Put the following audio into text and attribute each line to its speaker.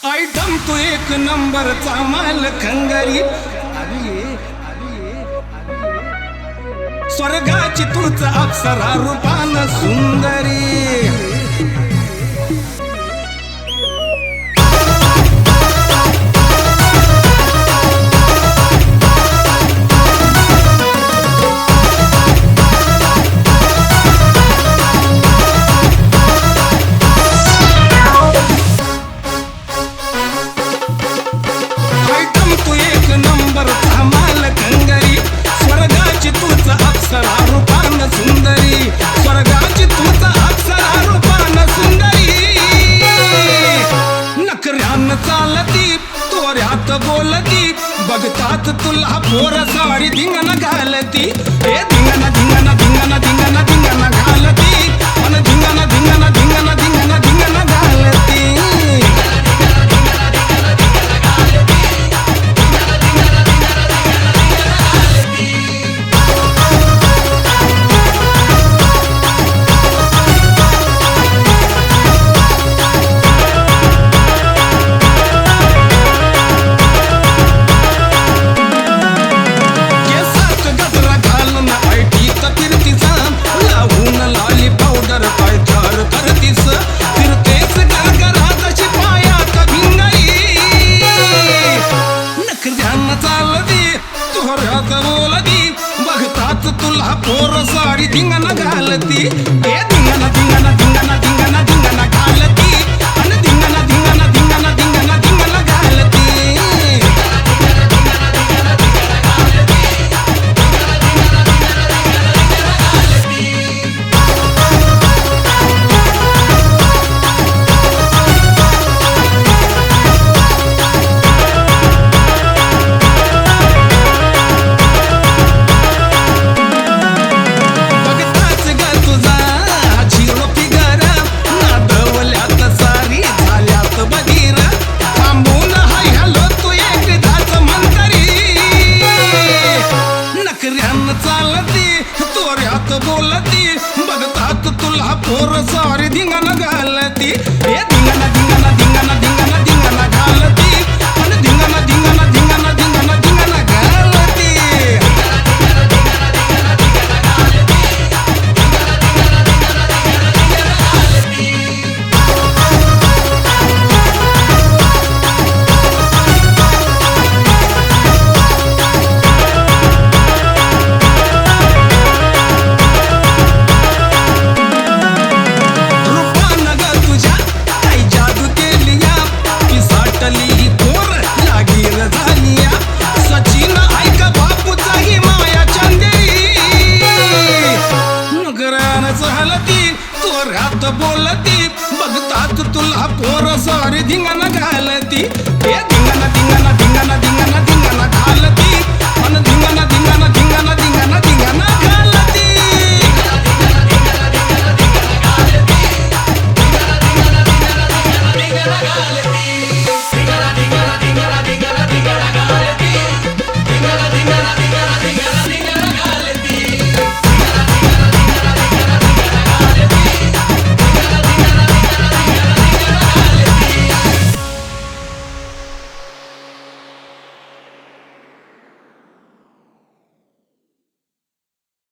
Speaker 1: item तू एक नंबरचा माल खंगरी स्वर्गाची तूच अप्सरा रूपान सुंदरी बोलती बघतात तुला पोर सारी धिंगण घालती ए धिंगण धिंगण धिंगण धिंगण धिंगण घालती अन धिंगण धिंगण धिंगण धिंगण धिंगण घालती बघतात तुला पोर सारी धिंगण घालती ए धिंगण धिंगण धिंगण धिंगण धिंगण घालती अन धिंगण धिंगण धिंगण धिंगण धिंगण घालती बोलती बघतात तुला पोर सारी धिंगण घालती ए धिंगण धिंगण धिंगण धिंगण धिंगण घालती अन धिंगण धिंगण धिंगण धिंगण धिंगण घालती बोलती बघतात तुला पोर सारी धिंगण घालती